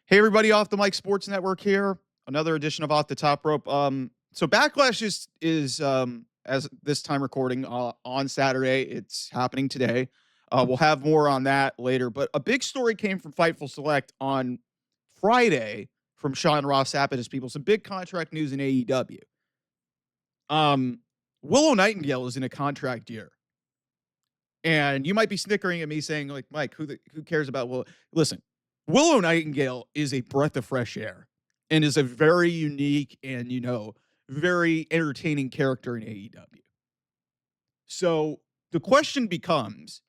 Hey, everybody, Off the Mic Sports Network here. Another edition of Off the Top Rope. So Backlash is as this time recording on Saturday. It's happening today. We'll have more on that later. But a big story came from Fightful Select on Friday from Sean Ross Sapp and his people. Some big contract news in AEW. Willow Nightingale is in a contract year. And you might be snickering at me saying, like, Mike, who cares about Willow? Listen, Willow Nightingale is a breath of fresh air and is a very unique and, very entertaining character in AEW. So the question becomes,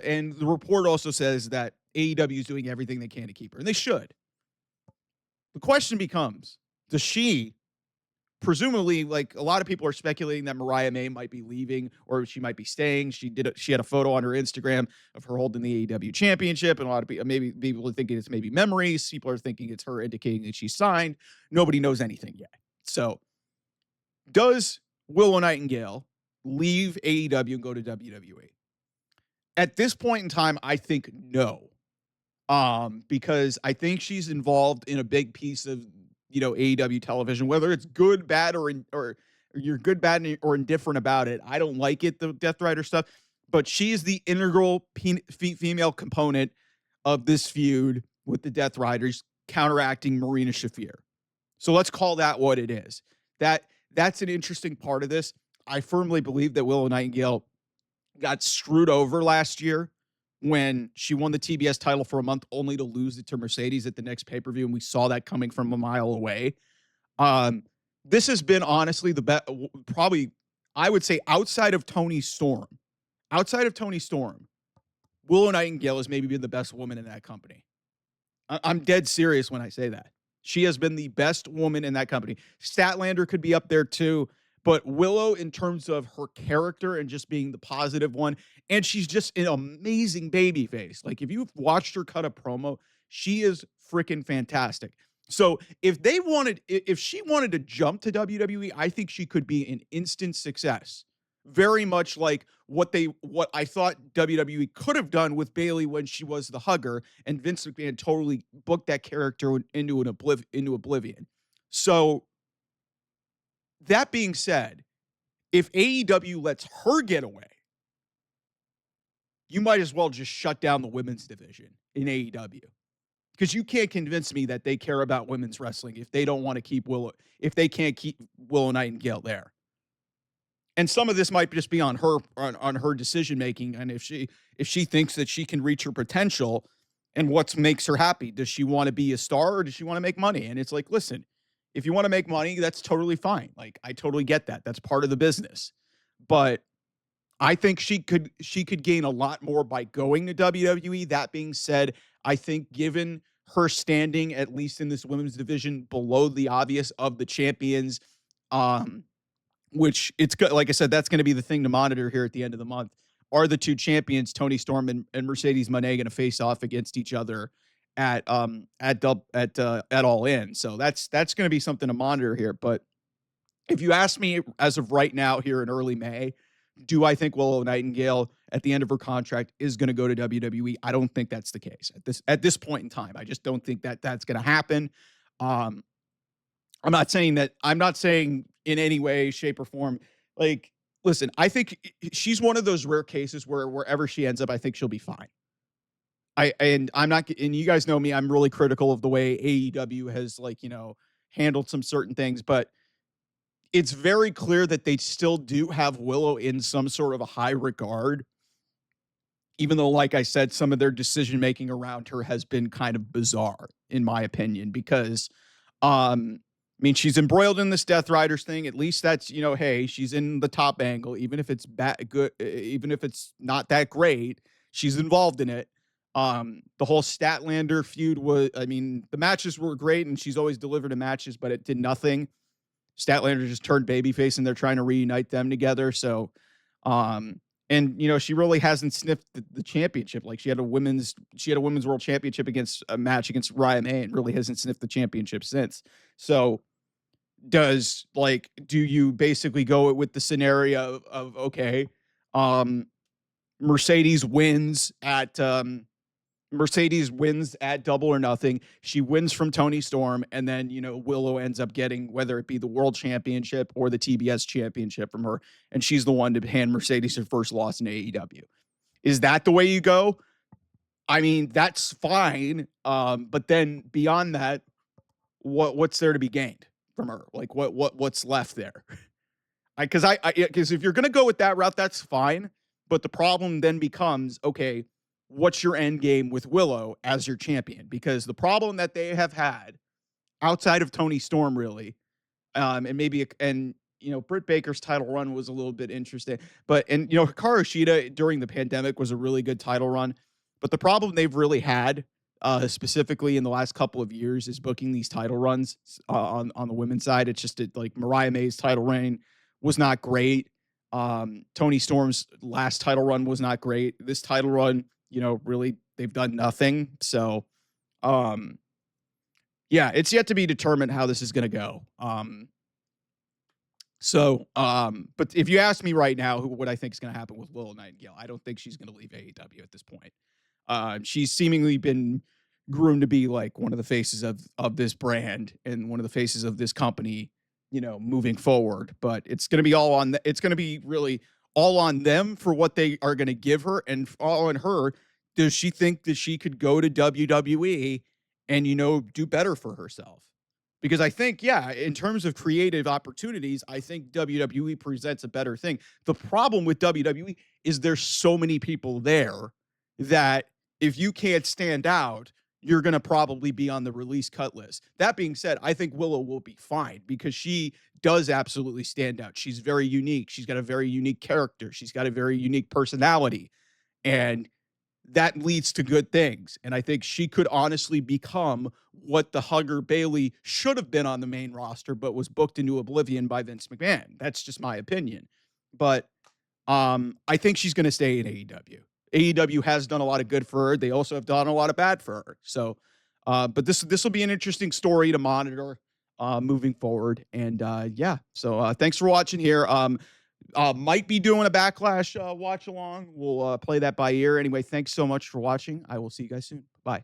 and the report also says that AEW is doing everything they can to keep her, and they should. The question becomes, does she presumably, like, a lot of people are speculating that Mariah May might be leaving or she might be staying. She had a photo on her Instagram of her holding the AEW championship, and a lot of people, maybe people are thinking it's maybe memories. People are thinking it's her indicating that she's signed. Nobody knows anything yet. So, does Willow Nightingale leave AEW and go to WWE? At this point in time, I think no. Because I think she's involved in a big piece of AEW television, whether it's good, bad, or you're good, bad, or indifferent about it. I don't like it, the Death Rider stuff, but she is the integral female component of this feud with the Death Riders, counteracting Marina Shafir. So let's call that what it is. That's an interesting part of this. I firmly believe that Willow Nightingale got screwed over last year when she won the TBS title for a month only to lose it to Mercedes at the next pay-per-view, and we saw that coming from a mile away. This has been honestly the best, probably, I would say, outside of Toni Storm, Willow Nightingale has maybe been the best woman in that company. I'm dead serious when I say that. She has been the best woman in that company. Statlander could be up there too, but Willow, in terms of her character and just being the positive one, and she's just an amazing baby face. Like, if you've watched her cut a promo, she is freaking fantastic. So if she wanted to jump to WWE, I think she could be an instant success. Very much like what I thought WWE could have done with Bayley when she was the hugger, and Vince McMahon totally booked that character into oblivion. So that being said, if AEW lets her get away, you might as well just shut down the women's division in AEW. Because you can't convince me that they care about women's wrestling if they don't want to keep if they can't keep Willow Nightingale there. And some of this might just be on her, on her decision making, and if she thinks that she can reach her potential, and what makes her happy. Does she want to be a star, or does she want to make money? And it's like, listen, if you want to make money, that's totally fine. Like, I totally get that. That's part of the business. But I think she could gain a lot more by going to WWE. That being said, I think given her standing, at least in this women's division, below the obvious of the champions, which it's good. Like I said, that's going to be the thing to monitor here at the end of the month. Are the two champions, Toni Storm and Mercedes Moné, going to face off against each other at All In? So that's going to be something to monitor here. But if you ask me, as of right now, here in early May, do I think Willow Nightingale at the end of her contract is going to go to WWE? I don't think that's the case at this point in time. I just don't think that that's going to happen. I'm not saying in any way, shape, or form, like, listen, I think she's one of those rare cases where wherever she ends up, I think she'll be fine. And you guys know me, I'm really critical of the way AEW has, handled some certain things, but it's very clear that they still do have Willow in some sort of a high regard, even though, like I said, some of their decision-making around her has been kind of bizarre, in my opinion, because, she's embroiled in this Death Riders thing. At least that's, hey, she's in the top angle, even if it's even if it's not that great, she's involved in it. The whole Statlander feud the matches were great, and she's always delivered in matches, but it did nothing. Statlander just turned babyface, and they're trying to reunite them together. So, she really hasn't sniffed the championship. Like, she had a women's world championship against a match against Mariah May, and really hasn't sniffed the championship since. So, do you basically go with the scenario of okay, Mercedes wins at Mercedes wins at Double or Nothing. She wins from Tony Storm, and then Willow ends up getting whether it be the World Championship or the TBS Championship from her, and she's the one to hand Mercedes her first loss in AEW. Is that the way you go? I mean, that's fine. But then beyond that, what's there to be gained from her? Like what's left there? Because if you're gonna go with that route, that's fine. But the problem then becomes, okay, what's your end game with Willow as your champion? Because the problem that they have had outside of Tony Storm, really, Britt Baker's title run was a little bit interesting, but Hikaru Shida during the pandemic was a really good title run. But the problem they've really had, specifically in the last couple of years, is booking these title runs on the women's side. It's just like Mariah May's title reign was not great. Tony Storm's last title run was not great. This title run, really they've done nothing. So, yeah, it's yet to be determined how this is going to go. But if you ask me right now, what I think is going to happen with Willow Nightingale, I don't think she's going to leave AEW at this point. She's seemingly been groomed to be like one of the faces of this brand and one of the faces of this company, moving forward. But it's going to be it's going to be really all on them for what they are going to give her, and all on her. Does she think that she could go to WWE and do better for herself? Because I think, yeah, in terms of creative opportunities, I think WWE presents a better thing. The problem with WWE is there's so many people there that if you can't stand out, you're going to probably be on the release cut list. That being said, I think Willow will be fine because she does absolutely stand out. She's very unique. She's got a very unique character. She's got a very unique personality. And that leads to good things. And I think she could honestly become what the Hugger Bailey should have been on the main roster, but was booked into oblivion by Vince McMahon. That's just my opinion. But I think she's going to stay in AEW. AEW has done a lot of good for her. They also have done a lot of bad for her. So, but this will be an interesting story to monitor moving forward. And yeah, so thanks for watching here. Might be doing a Backlash watch along. We'll play that by ear. Anyway, thanks so much for watching. I will see you guys soon. Bye.